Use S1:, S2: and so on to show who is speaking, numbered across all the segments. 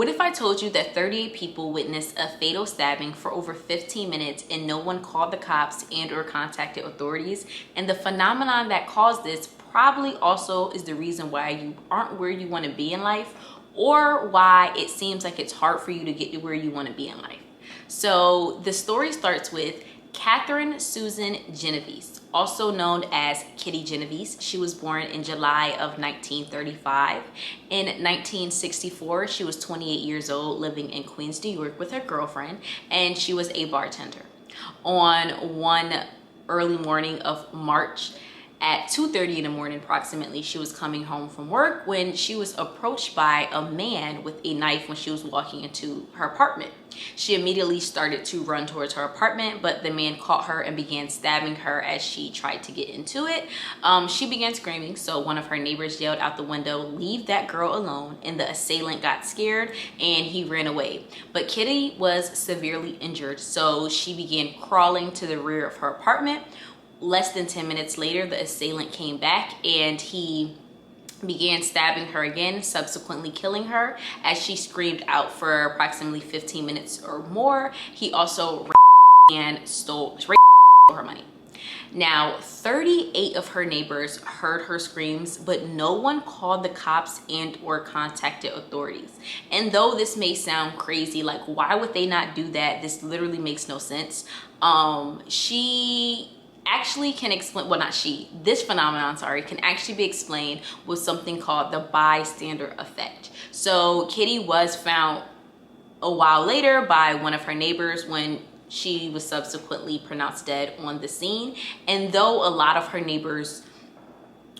S1: What if I told you that 38 people witnessed a fatal stabbing for over 15 minutes and no one called the cops and or contacted authorities? And the phenomenon that caused this probably also is the reason why you aren't where you want to be in life, or why it seems like it's hard for you to get to where you want to be in life. So the story starts with Catherine Susan Genovese, also known as Kitty Genovese. She was born in July of 1935. In 1964, she was 28 years old, living in Queens, New York with her girlfriend, and she was a bartender. On one early morning of March, at 2:30 in the morning approximately, she was coming home from work when she was approached by a man with a knife when she was walking into her apartment. She immediately started to run towards her apartment, but the man caught her and began stabbing her as she tried to get into it. She began screaming, so one of her neighbors yelled out the window, "Leave that girl alone," and the assailant got scared and he ran away. But Kitty was severely injured, so she began crawling to the rear of her apartment. Less than 10 minutes later, the assailant came back and he began stabbing her again, subsequently killing her as she screamed out for approximately 15 minutes or more. He also and stole her money. Now, 38 of her neighbors heard her screams, but no one called the cops and or contacted authorities. And though this may sound crazy, like why would they not do that? This literally makes no sense. She actually can explain, well, not she, this phenomenon, sorry, can actually be explained with something called the bystander effect. So Kitty was found a while later by one of her neighbors when she was subsequently pronounced dead on the scene. And though a lot of her neighbors,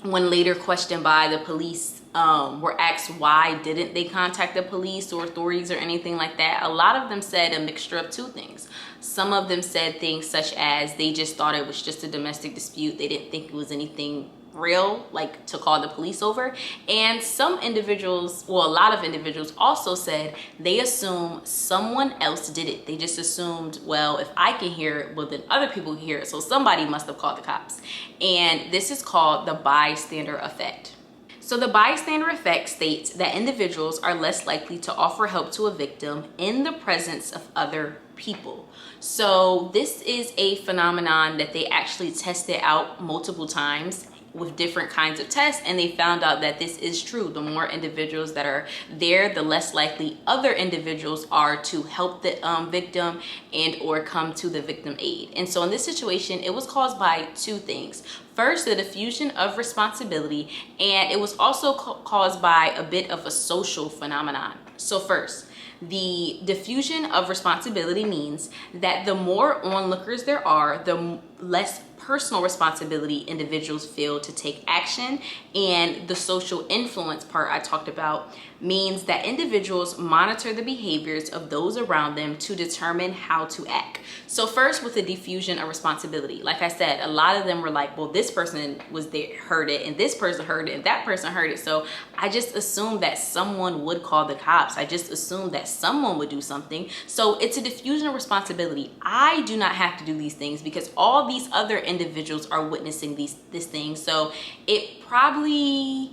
S1: when later questioned by the police, were asked why didn't they contact the police or authorities or anything like that, a lot of them said a mixture of two things. Some of them said things such as they just thought it was just a domestic dispute. They didn't think it was anything real, like to call the police over. And some individuals, well, a lot of individuals also said they assume someone else did it. They just assumed, well, if I can hear it, well, then other people can hear it. So somebody must have called the cops. And this is called the bystander effect. So the bystander effect states that individuals are less likely to offer help to a victim in the presence of other people. So this is a phenomenon that they actually tested out multiple times with different kinds of tests, and they found out that this is true. The more individuals that are there, the less likely other individuals are to help the victim and or come to the victim aid. And so in this situation, it was caused by two things. First, the diffusion of responsibility, and it was also caused by a bit of a social phenomenon. So first, the diffusion of responsibility means that the more onlookers there are, the less personal responsibility individuals feel to take action. And the social influence part I talked about means that individuals monitor the behaviors of those around them to determine how to act. So first, with the diffusion of responsibility, like I said, a lot of them were like, well, this person was there, heard it, and this person heard it, and that person heard it. So I just assumed that someone would call the cops. I just assumed that someone would do something. So it's a diffusion of responsibility. I do not have to do these things because all these other individuals are witnessing this thing. So it probably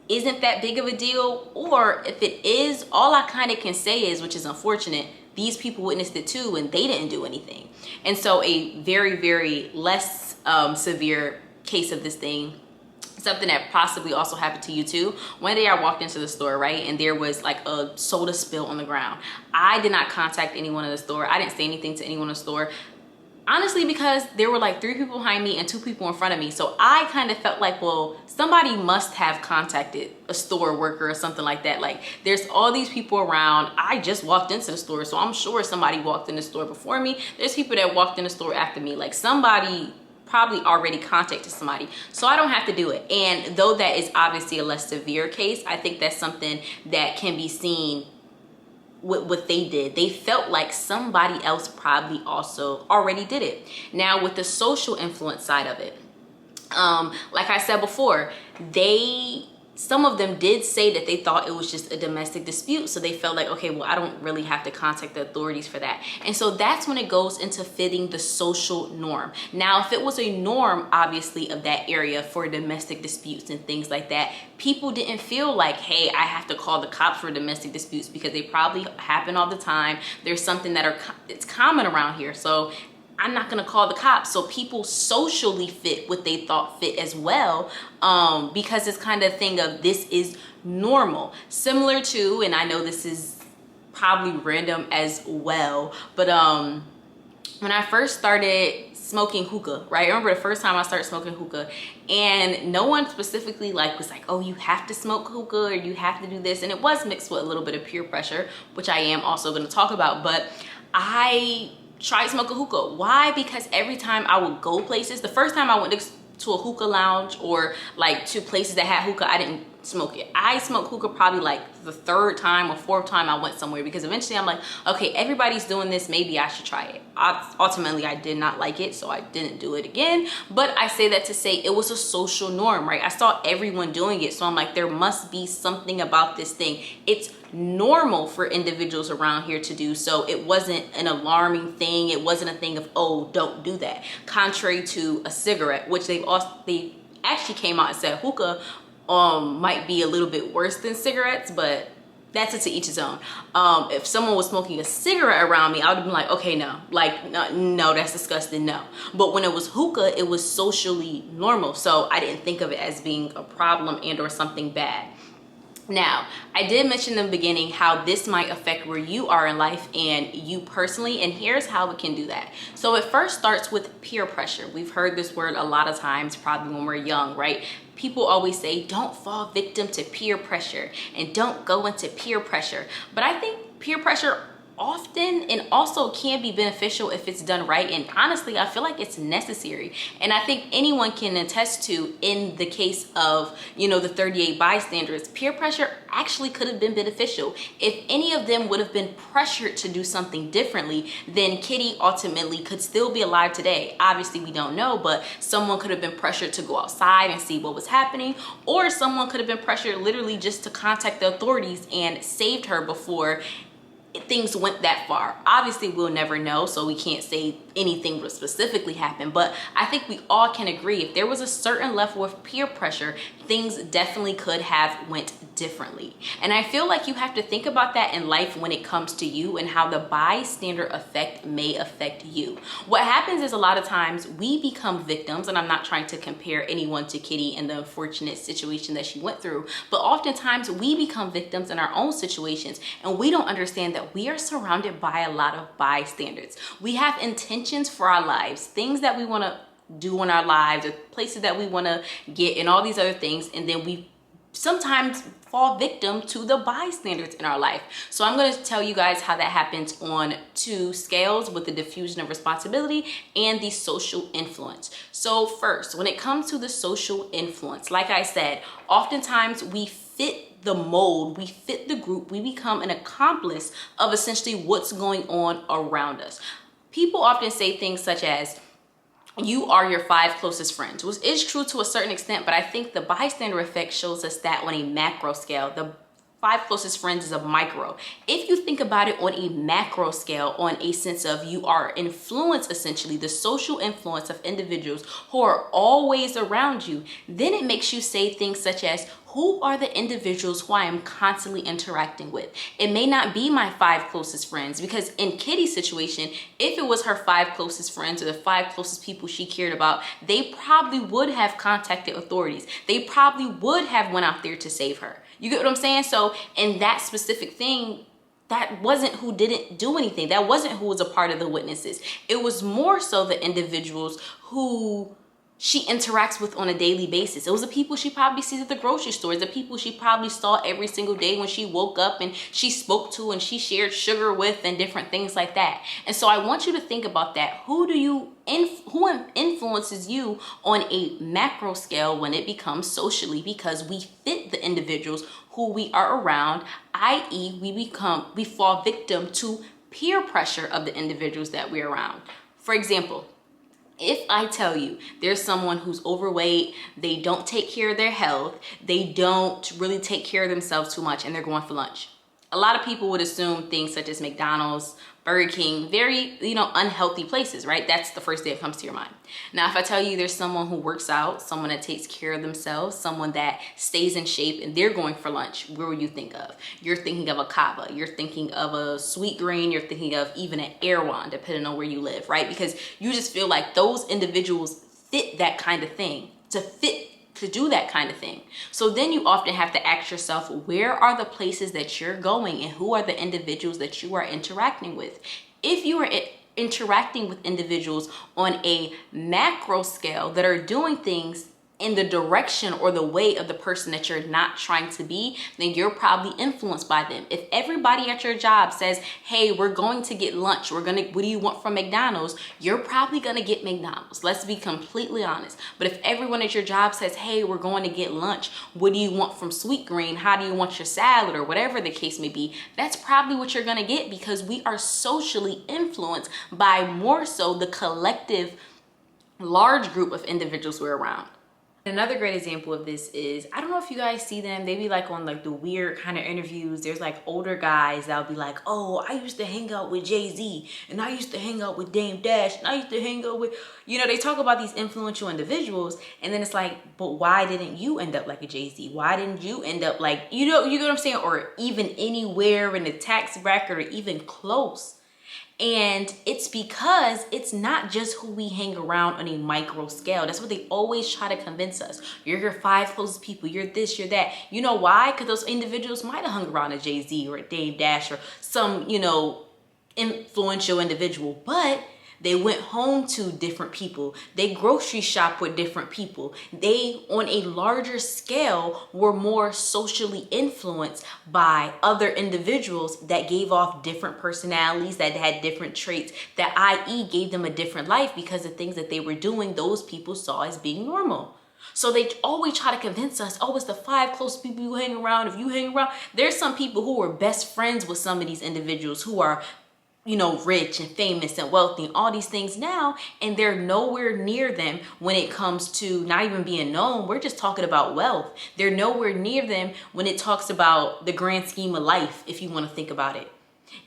S1: isn't that big of a deal, or if it is, all I kind of can say is, which is unfortunate, these people witnessed it too and they didn't do anything. And so a very, very less severe case of this thing, something that possibly also happened to you too. One day I walked into the store, right, and there was like a soda spill on the ground. I did not contact anyone in the store. I didn't say anything to anyone in the store. Honestly, because there were like 3 people behind me and 2 people in front of me. So I kind of felt like, well, somebody must have contacted a store worker or something like that. Like there's all these people around. I just walked into the store, so I'm sure somebody walked in the store before me. There's people that walked in the store after me. Like somebody probably already contacted somebody. So I don't have to do it. And though that is obviously a less severe case, I think that's something that can be seen what they did. They felt like somebody else probably also already did it. Now with the social influence side of it, like I said before, they some of them did say that they thought it was just a domestic dispute. So they felt like, okay, well, I don't really have to contact the authorities for that. And so that's when it goes into fitting the social norm. Now, if it was a norm, obviously, of that area for domestic disputes and things like that, people didn't feel like, hey, I have to call the cops for domestic disputes, because they probably happen all the time. There's something it's common around here. So I'm not gonna call the cops. So people socially fit what they thought fit as well, because it's kind of thing of this is normal. Similar to, and I know this is probably random as well, but when I first started smoking hookah, right? I remember the first time I started smoking hookah, and no one specifically was like, oh, you have to smoke hookah or you have to do this. And it was mixed with a little bit of peer pressure, which I am also gonna talk about. But I tried smoking hookah. Why? Because every time I would go places, the first time I went to a hookah lounge or to places that had hookah, I didn't smoke it. I smoked hookah probably the third time or fourth time I went somewhere, because eventually I'm like, okay, everybody's doing this, maybe I should try it. Ultimately, I did not like it, so I didn't do it again. But I say that to say it was a social norm, right? I saw everyone doing it, so I'm like, there must be something about this thing. It's normal for individuals around here to do, so it wasn't an alarming thing. It wasn't a thing of, oh, don't do that. Contrary to a cigarette, which they actually came out and said hookah might be a little bit worse than cigarettes, but that's it, to each his own. If someone was smoking a cigarette around me, I would have been like, okay, no, no, that's disgusting, no. But when it was hookah, it was socially normal, so I didn't think of it as being a problem and or something bad. Now, I did mention in the beginning how this might affect where you are in life and you personally, and here's how it can do that. So it first starts with peer pressure. We've heard this word a lot of times, probably when we're young, right? People always say, don't fall victim to peer pressure and don't go into peer pressure. But I think peer pressure often and also can be beneficial if it's done right. And honestly, I feel like it's necessary. And I think anyone can attest to, in the case of, the 38 bystanders, peer pressure actually could have been beneficial. If any of them would have been pressured to do something differently, then Kitty ultimately could still be alive today. Obviously, we don't know, but someone could have been pressured to go outside and see what was happening, or someone could have been pressured literally just to contact the authorities and saved her before things went that far. Obviously, we'll never know, so we can't say anything would specifically happen, but I think we all can agree if there was a certain level of peer pressure, things definitely could have went differently. And I feel like you have to think about that in life when it comes to you and how the bystander effect may affect you. What happens is a lot of times we become victims, and I'm not trying to compare anyone to Kitty and the unfortunate situation that she went through, but oftentimes we become victims in our own situations, and we don't understand that we are surrounded by a lot of bystanders. We have intentions for our lives, things that we want to do in our lives, or places that we want to get, and all these other things, and then we sometimes fall victim to the bystanders in our life. So I'm going to tell you guys how that happens on two scales, with the diffusion of responsibility and the social influence. So first, when it comes to the social influence, like I said, oftentimes we fit the mold, we fit the group, we become an accomplice of essentially what's going on around us. People often say things such as, you are your 5 closest friends, which is true to a certain extent, but I think the bystander effect shows us that on a macro scale. The 5 closest friends is a micro. If you think about it on a macro scale, on a sense of you are influence, essentially the social influence of individuals who are always around you, then it makes you say things such as, who are the individuals who I am constantly interacting with? It may not be my 5 closest friends, because in Kitty's situation, if it was her 5 closest friends or the 5 closest people she cared about, they probably would have contacted authorities. They probably would have went out there to save her. You get what I'm saying? So in that specific thing, that wasn't who didn't do anything. That wasn't who was a part of the witnesses. It was more so the individuals who she interacts with on a daily basis. It was the people she probably sees at the grocery stores, the people she probably saw every single day when she woke up and she spoke to and she shared sugar with and different things like that. And so I want you to think about that. Who influences you on a macro scale when it becomes socially, because we fit the individuals who we are around, i.e. we fall victim to peer pressure of the individuals that we're around. For example, If I tell you there's someone who's overweight, they don't take care of their health, they don't really take care of themselves too much, and they're going for lunch, a lot of people would assume things such as McDonald's, Burger King, very, unhealthy places, right? That's the first thing that comes to your mind. Now, if I tell you there's someone who works out, someone that takes care of themselves, someone that stays in shape, and they're going for lunch, where will you think of? You're thinking of a Kava, you're thinking of a Sweet Green, you're thinking of even an Erewhon, depending on where you live, right? Because you just feel like those individuals fit that kind of thing, to do that kind of thing. So then you often have to ask yourself, where are the places that you're going and who are the individuals that you are interacting with? If you are interacting with individuals on a macro scale that are doing things in the direction or the way of the person that you're not trying to be, then you're probably influenced by them. If everybody at your job says, hey, we're going to get lunch, what do you want from McDonald's? You're probably gonna get McDonald's. Let's be completely honest. But if everyone at your job says, hey, we're going to get lunch, what do you want from Sweet Green? How do you want your salad, or whatever the case may be? That's probably what you're gonna get, because we are socially influenced by more so the collective large group of individuals we're around. Another great example of this is, I don't know if you guys see them, they be like on like the weird kind of interviews. There's like older guys that'll be like, oh, I used to hang out with Jay-Z, and I used to hang out with Dame Dash, and I used to hang out with, they talk about these influential individuals, and then it's like, but why didn't you end up like a Jay-Z? Why didn't you end up like, you know what I'm saying? Or even anywhere in the tax bracket, or even close. And it's because it's not just who we hang around on a micro scale. That's what they always try to convince us. You're your 5 closest people. You're this, you're that. You know why? Because those individuals might have hung around a Jay-Z or a Dame Dash or some, influential individual. But they went home to different people. They grocery shop with different people. They, on a larger scale, were more socially influenced by other individuals that gave off different personalities, that had different traits, that i.e. gave them a different life, because the things that they were doing, those people saw as being normal. So they always try to convince us, oh, it's the 5 close people you hang around. If you hang around, there's some people who are best friends with some of these individuals who are rich and famous and wealthy and all these things now, and they're nowhere near them when it comes to not even being known. We're just talking about wealth. They're nowhere near them when it talks about the grand scheme of life, if you want to think about it.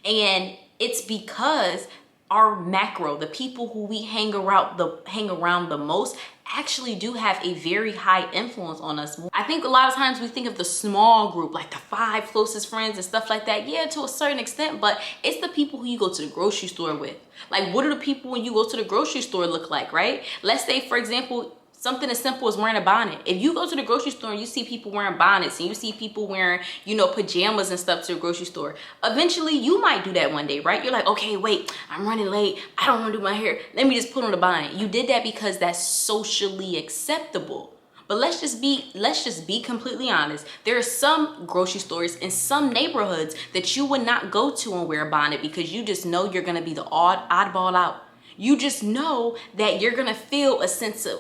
S1: And it's because our macro, the people who we hang around the most, actually do have a very high influence on us. I think a lot of times we think of the small group, like the 5 closest friends and stuff like that. Yeah, to a certain extent, but it's the people who you go to the grocery store with. Like, what do the people when you go to the grocery store look like, right? Let's say, for example, something as simple as wearing a bonnet. If you go to the grocery store and you see people wearing bonnets, and you see people wearing, pajamas and stuff to the grocery store, eventually you might do that one day, right? You're like, okay, wait, I'm running late. I don't want to do my hair. Let me just put on a bonnet. You did that because that's socially acceptable. But let's just be completely honest. There are some grocery stores in some neighborhoods that you would not go to and wear a bonnet, because you just know you're going to be the oddball out. You just know that you're going to feel a sense of,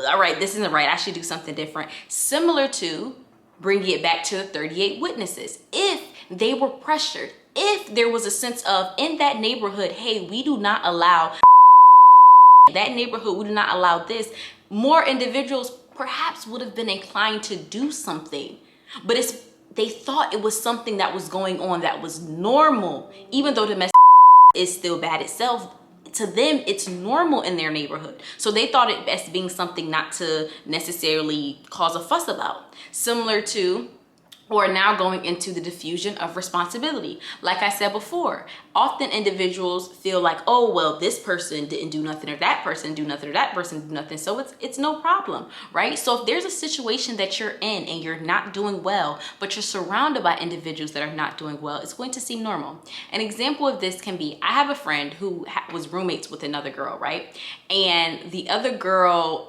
S1: all right, this isn't right. I should do something different. Similar to bringing it back to the 38 witnesses. If they were pressured, if there was a sense of, in that neighborhood, hey, we do not allow that neighborhood, we do not allow this, more individuals perhaps would have been inclined to do something. But they thought it was something that was going on that was normal, even though the mess is still bad itself. To them, it's normal in their neighborhood. So they thought it as being something not to necessarily cause a fuss about. Similar to, or now going into the diffusion of responsibility. Like I said before, often individuals feel like, oh, well, this person didn't do nothing, or that person didn't do nothing, or that person did nothing, so it's no problem, right? So if there's a situation that you're in and you're not doing well, but you're surrounded by individuals that are not doing well, it's going to seem normal. An example of this can be, I have a friend who was roommates with another girl, right? And the other girl,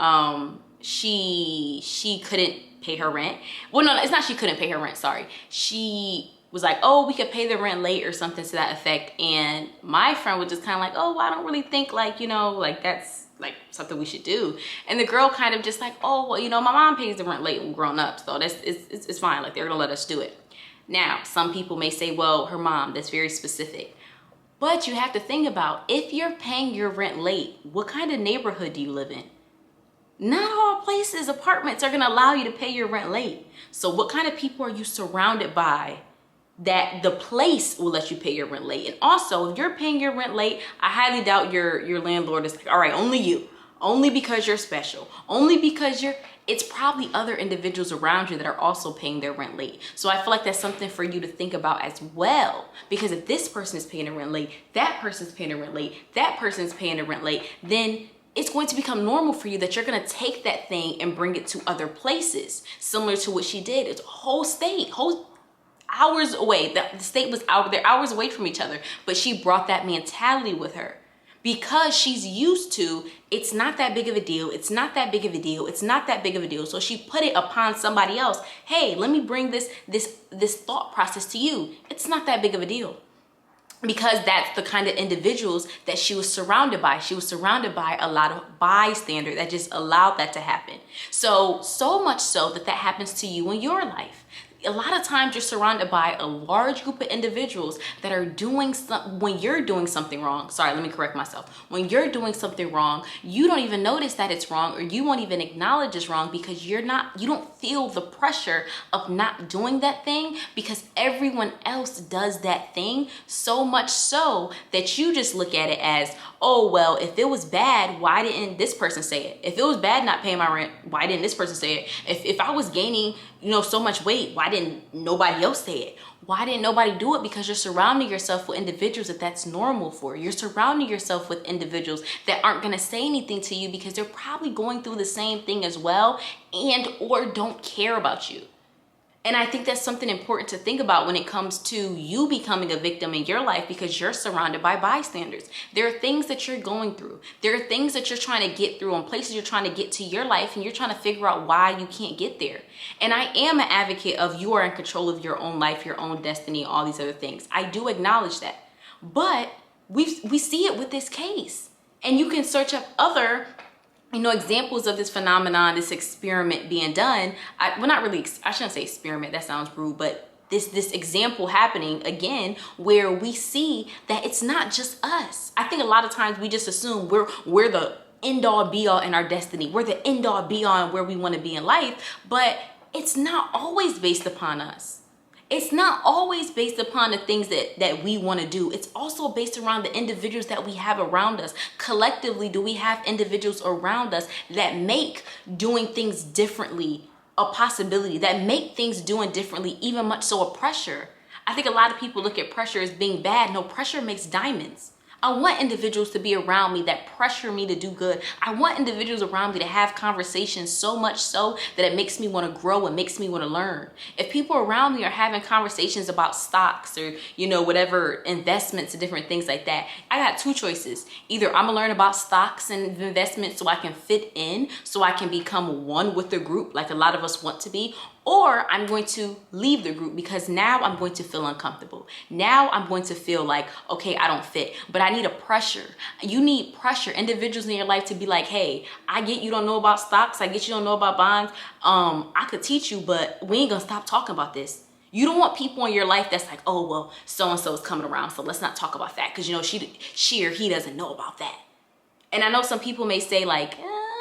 S1: she couldn't pay her rent. Well, no, it's not she couldn't pay her rent, sorry. She was like, oh, we could pay the rent late or something to that effect. And my friend was just kind of like, oh, well, I don't really think like that's like something we should do. And the girl kind of just like, oh, well, my mom pays the rent late when we're grown up, so it's fine. Like, they're gonna let us do it. Now, some people may say, well, her mom, that's very specific. But you have to think about, if you're paying your rent late, what kind of neighborhood do you live in? Not all places, apartments are gonna allow you to pay your rent late. So what kind of people are you surrounded by that the place will let you pay your rent late? And also, if you're paying your rent late, I highly doubt your landlord is like, all right, only you, only because you're special, only because it's probably other individuals around you that are also paying their rent late. So I feel like that's something for you to think about as well. Because if this person is paying their rent late, that person's paying their rent late, that person's paying their rent late, then it's going to become normal for you that you're going to take that thing and bring it to other places. Similar to what she did. It's a whole state, whole hours away. The state was out, they're hours away from each other. But she brought that mentality with her. Because she's used to, it's not that big of a deal, it's not that big of a deal, it's not that big of a deal. So she put it upon somebody else. Hey, let me bring this thought process to you. It's not that big of a deal. Because that's the kind of individuals that she was surrounded by. She was surrounded by a lot of bystanders that just allowed that to happen. So much so that happens to you in your life. A lot of times you're surrounded by a large group of individuals that are doing when you're doing something wrong. Sorry, let me correct myself. When you're doing something wrong, you don't even notice that it's wrong, or you won't even acknowledge it's wrong because you don't feel the pressure of not doing that thing because everyone else does that thing, so much so that you just look at it as, oh, well, if it was bad, why didn't this person say it? If it was bad not paying my rent, why didn't this person say it? If I was gaining, so much weight, why didn't nobody else say it? Why didn't nobody do it? Because you're surrounding yourself with individuals that's normal for. You're surrounding yourself with individuals that aren't going to say anything to you because they're probably going through the same thing as well and or don't care about you. And I think that's something important to think about when it comes to you becoming a victim in your life, because you're surrounded by bystanders. There are things that you're going through. There are things that you're trying to get through and places you're trying to get to your life, and you're trying to figure out why you can't get there. And I am an advocate of you are in control of your own life, your own destiny, all these other things. I do acknowledge that. But we see it with this case. And you can search up other examples of this phenomenon, this experiment being done. I shouldn't say experiment, that sounds rude, but this example happening again, where we see that it's not just us. I think a lot of times we just assume we're the end all be all in our destiny. We're the end all be all in where we want to be in life, but it's not always based upon us. It's not always based upon the things that we want to do. It's also based around the individuals that we have around us. Collectively, do we have individuals around us that make doing things differently a possibility, that make things doing differently even much so a pressure? I think a lot of people look at pressure as being bad. No, pressure makes diamonds. I want individuals to be around me that pressure me to do good. I want individuals around me to have conversations so much so that it makes me want to grow and makes me want to learn. If people around me are having conversations about stocks or, whatever investments and different things like that, I got two choices. Either I'm gonna learn about stocks and investments so I can fit in, so I can become one with the group like a lot of us want to be, or I'm going to leave the group because now I'm going to feel uncomfortable. Now I'm going to feel like, okay, I don't fit, but I need a pressure. You need pressure, individuals in your life to be like, hey, I get you don't know about stocks. I get you don't know about bonds. I could teach you, but we ain't gonna stop talking about this. You don't want people in your life that's like, oh, well, so-and-so is coming around, so let's not talk about that because, she or he doesn't know about that. And I know some people may say like,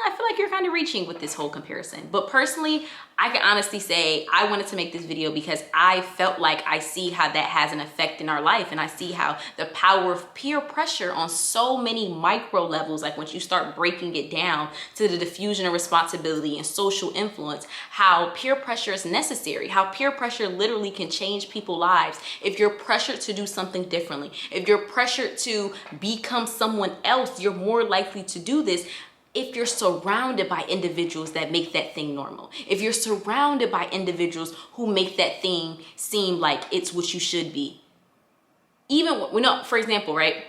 S1: I feel like you're kind of reaching with this whole comparison. But personally, I can honestly say I wanted to make this video because I felt like I see how that has an effect in our life. And I see how the power of peer pressure on so many micro levels, like once you start breaking it down to the diffusion of responsibility and social influence, how peer pressure is necessary, how peer pressure literally can change people's lives. If you're pressured to do something differently, if you're pressured to become someone else, you're more likely to do this. If you're surrounded by individuals that make that thing normal, if you're surrounded by individuals who make that thing seem like it's what you should be. Even, for example, right?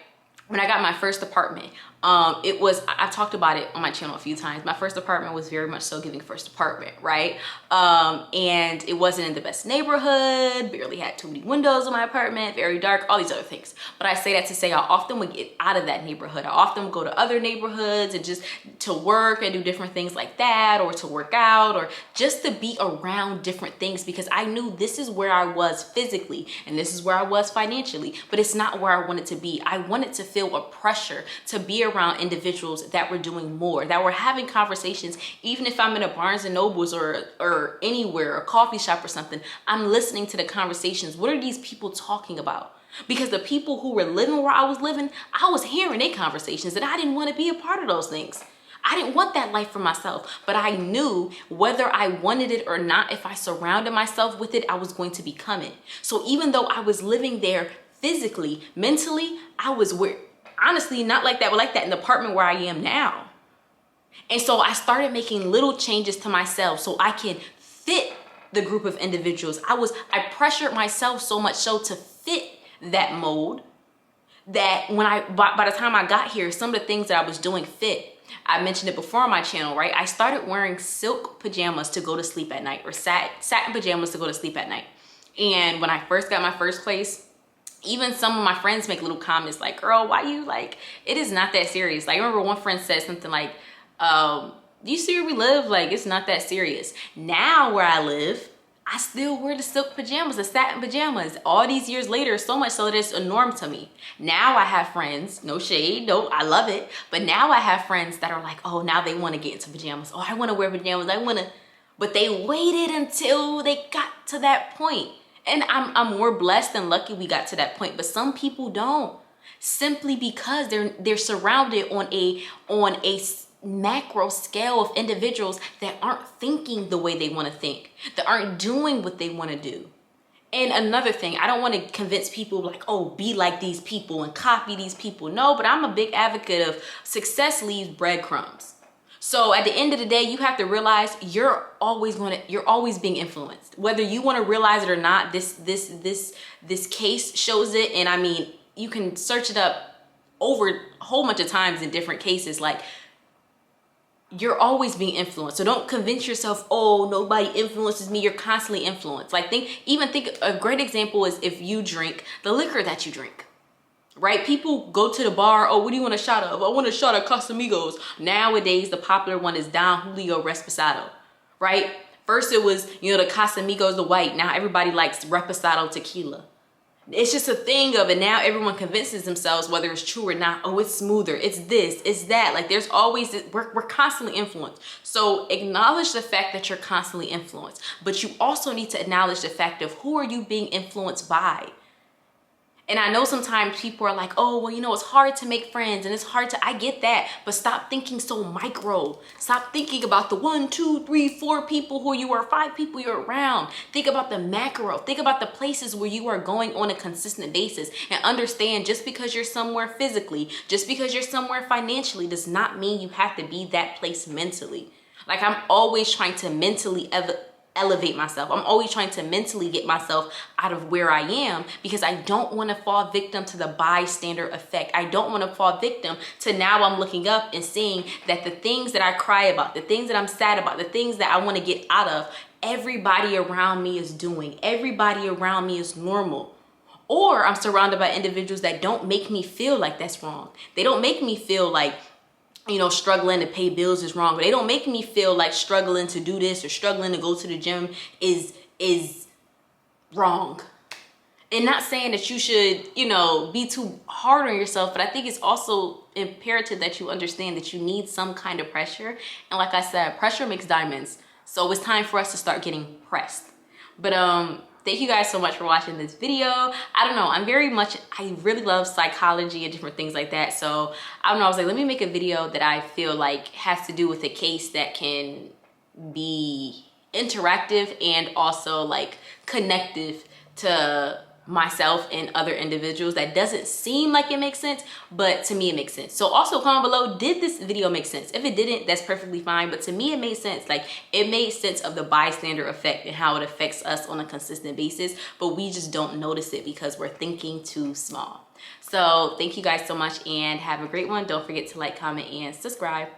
S1: when I got my first apartment, I've talked about it on my channel a few times. My first apartment was very much so giving first apartment, right? And it wasn't in the best neighborhood, barely had too many windows in my apartment, very dark, all these other things. But I say that to say I often would get out of that neighborhood. I often would go to other neighborhoods and just to work and do different things like that, or to work out, or just to be around different things, because I knew this is where I was physically and this is where I was financially, but it's not where I wanted to be. I wanted to feel a pressure to be around individuals that were doing more, that were having conversations. Even if I'm in a Barnes and Nobles or anywhere, a coffee shop or something, I'm listening to the conversations. What are these people talking about? Because the people who were living where I was living, I was hearing their conversations, and I didn't want to be a part of those things. I didn't want that life for myself, but I knew whether I wanted it or not, if I surrounded myself with it, I was going to become it. So even though I was living there physically, mentally, I was where, honestly, not like that, but like that in the apartment where I am now. And so I started making little changes to myself so I can fit the group of individuals. I pressured myself so much so to fit that mold, that when by the time I got here, some of the things that I was doing fit. I mentioned it before on my channel, right? I started wearing silk pajamas to go to sleep at night, or satin pajamas to go to sleep at night. And when I first got my first place, even some of my friends make little comments like, girl, why you like, it is not that serious. Like, I remember one friend said something like, do you see where we live? Like, it's not that serious. Now where I live, I still wear the silk pajamas, the satin pajamas, all these years later, so much so that it's a norm to me. Now I have friends, no shade, no, I love it. But now I have friends that are like, oh, now they want to get into pajamas. Oh, I want to wear pajamas. But they waited until they got to that point. And I'm more blessed and lucky we got to that point. But some people don't, simply because they're surrounded on a macro scale of individuals that aren't thinking the way they want to think, that aren't doing what they want to do. And another thing, I don't want to convince people like, oh, be like these people and copy these people. No, but I'm a big advocate of success leaves breadcrumbs. So at the end of the day, you have to realize you're always being influenced, whether you want to realize it or not. This case shows it. And I mean, you can search it up over a whole bunch of times in different cases. Like, you're always being influenced. So don't convince yourself, oh, nobody influences me. You're constantly influenced. Like, think a great example is if you drink the liquor that you drink, right? People go to the bar. Oh, what do you want a shot of? I want a shot of Casamigos. Nowadays, the popular one is Don Julio Reposado, right? First it was, the Casamigos, the white. Now everybody likes Reposado tequila. It's just a thing of it. Now everyone convinces themselves, whether it's true or not, oh, it's smoother, it's this, it's that. Like, there's always, we're constantly influenced. So acknowledge the fact that you're constantly influenced, but you also need to acknowledge the fact of who are you being influenced by. And I know sometimes people are like, oh, well, it's hard to make friends and it's hard to, I get that, but stop thinking so micro. Stop thinking about the 1, 2, 3, 4 people who you are, 5 people you're around. Think about the macro. Think about the places where you are going on a consistent basis, and understand just because you're somewhere physically, just because you're somewhere financially, does not mean you have to be that place mentally. Like, I'm always trying to mentally elevate myself. I'm always trying to mentally get myself out of where I am, because I don't want to fall victim to the bystander effect. I don't want to fall victim to now I'm looking up and seeing that the things that I cry about, the things that I'm sad about, the things that I want to get out of, everybody around me is doing. Everybody around me is normal. Or I'm surrounded by individuals that don't make me feel like that's wrong. They don't make me feel like struggling to pay bills is wrong. But they don't make me feel like struggling to do this or struggling to go to the gym is wrong. And not saying that you should, be too hard on yourself, but I think it's also imperative that you understand that you need some kind of pressure. And like I said, pressure makes diamonds. So it's time for us to start getting pressed. But thank you guys so much for watching this video. I don't know, I really love psychology and different things like that. So I don't know, I was like, let me make a video that I feel like has to do with a case that can be interactive and also like connective to myself and other individuals. That doesn't seem like it makes sense, but to me it makes sense. So also comment below, did this video make sense? If it didn't, that's perfectly fine, but to me it made sense. Like, it made sense of the bystander effect and how it affects us on a consistent basis, but we just don't notice it because we're thinking too small. So thank you guys so much and have a great one. Don't forget to like, comment, and subscribe.